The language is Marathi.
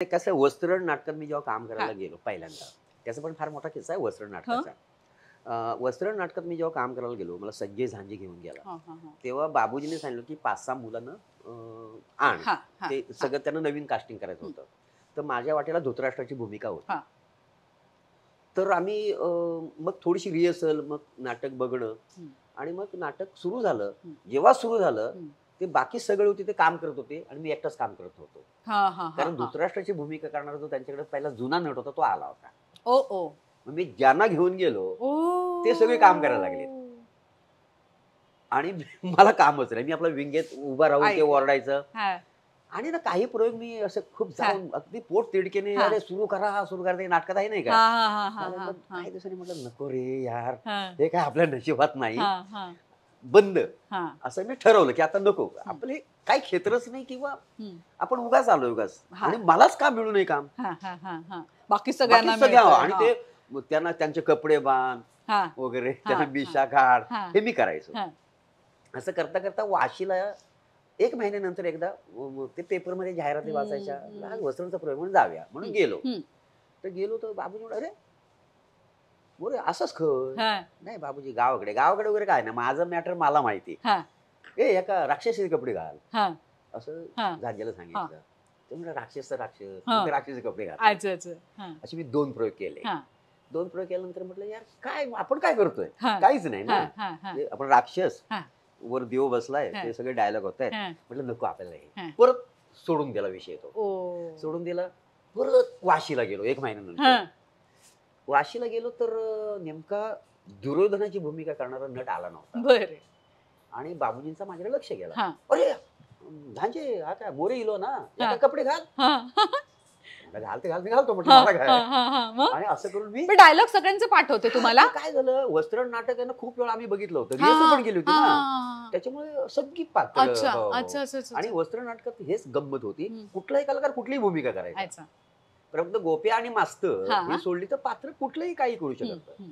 कसं वस्त्र नाटकात मी जेव्हा काम करायला गेलो पहिल्यांदा, त्याचा पण फार मोठा किस्सा आहे वस्त्र हं. नाटकाचा. वस्त्र नाटकात मी जेव्हा काम करायला गेलो, मला संजय झांजे घेऊन गेला. हां, हां, हां. तेव्हा बाबूजीने सांगितलं, की 5-6 मुलांना आण. हां, हां, ते हां. सगळं त्यांना नवीन कास्टिंग करायचं हं. होतं. तर माझ्या वाटेला धृतराष्ट्राची भूमिका होती. हां. तर आम्ही मग थोडीशी रिहर्सल, मग नाटक बघणं हं. आणि मग नाटक सुरू झालं. हं. जेव्हा सुरू झालं, हं. ते बाकी सगळे होते ते काम करत होते आणि मी एकटाच काम करत होतो. हां, हां, हां, कारण हां. धृतराष्ट्राची भूमिका करणारा जो त्यांच्याकडे पहिला जुना नट होता तो आला होता. ओ, ओ. मग मी ज्यांना घेऊन गेलो, ते सगळे काम करायला लागले ओह! आणि मला कामच नाही. मी आपल्या विंगेत उभा राहून आई ते गं! ओरडायचं हां, आणि ना काही प्रयोग मी असं खूप हां, जाऊन अगदी पोट तिडकीने, हां. "अरे सुरू करा, सुरू करा." ते नाटकात आहे नाही का? हां, हां, हां, हां, मला हां, मग हां. काही दिवसांनी म्हटलं, "नको रे यार, हां, हे काय आपल्या नशिबात नाही. हां, हां, बंद." हां. असं मी ठरवलं, की आता नको. हं, आपले काही क्षेत्रच नाही किंवा हं. आपण उगाच आलोय उगाच आणि हां, मलाच का मिळू नये काम? हां, हां, हां, हां. बाकी बाकी सगळ्यांना सगळ्या मिळतंय. आणि हां, ते त्यांना त्यांचे कपडे बांध हां, वगैरे, त्यांना हां, हां, मिशा काढ, हां, हे मी करायचो. हां. असं करता करता वाशीला 1 महिन्यानंतर एकदा ते पेपरमध्ये जाहिराती हं, वाचायच्या. म्हटलं, आज हं, वसंतचा प्रयोग म्हणून जाऊया म्हणून हं, गेलो. हं. तर गेलो तर बाबूजी म्हणाले, "अरे, बोरे असंच कर." हां, नाही बाबूजी गावाकडे. गावाकडे वगैरे काय नाही. माझं मॅटर मला माहिती. हां, "ए एका राक्षसी कपडे घाल." हां, असं हां, झांजेला हां, सांगितलं. ते म्हणाले, "राक्षस तर राक्षस." मग हां. ते राक्षसी कपडे घातले. अच्छा, अच्छा. हां, असे मी 2 प्रयोग केले. हां, 2 प्रयोग केल्यानंतर म्हटलं, "यार काय आपण काय करतोय? हां, काहीच नाही ना. हां, हां, हां, ते आपण राक्षस, हां, वर देव बसलाय, हां, ते सगळे डायलॉग होतायत." हां, म्हटलं, "नको आपल्याला हे." हां. परत सोडून दिला विषय तो. ओह! सोडून दिला. परत वाशीला गेलो 1 महिन्यानंतर. हां. वाशीला गेलो तर नेमका दुर्योधनाची भूमिका करणारा नट आला नव्हता बरं. आणि बाबूजींचा माझ्याकडे लक्ष गेला. हां, "अरे, झांजे हा काय मोरे इलो ना? या हां, काय कपडे घाल." हां. म्हटलं, "घालते, घालते, घालतो." म्हटलं, हां, "मला काय?" हां, हां, हां. मग? आणि असं करून मी पण डायलॉग सगळ्यांचे पाठ होते हां, तुम्हाला? ते काय झालं वस्त्र नाटक आहे ना खूप वेळा आम्ही बघितलं होतं. हां, रिहर्सल हां, पण केली होती हां, ना. हां, त्याच्यामुळे सगळी पात्र अच्छा, हो, हो. अच्छा, अच्छा, अच्छा, आणि अच्छा. वस्त्र नाटकात हेच गंमत होती. हं. कुठलाही कलाकार कुठलीही भूमिका करायचा. अच्छा. फक्त गोप्या आणि मास्तर हां, ही सोडली तर पात्र कुठलंही काही करू हं, शकत. हं.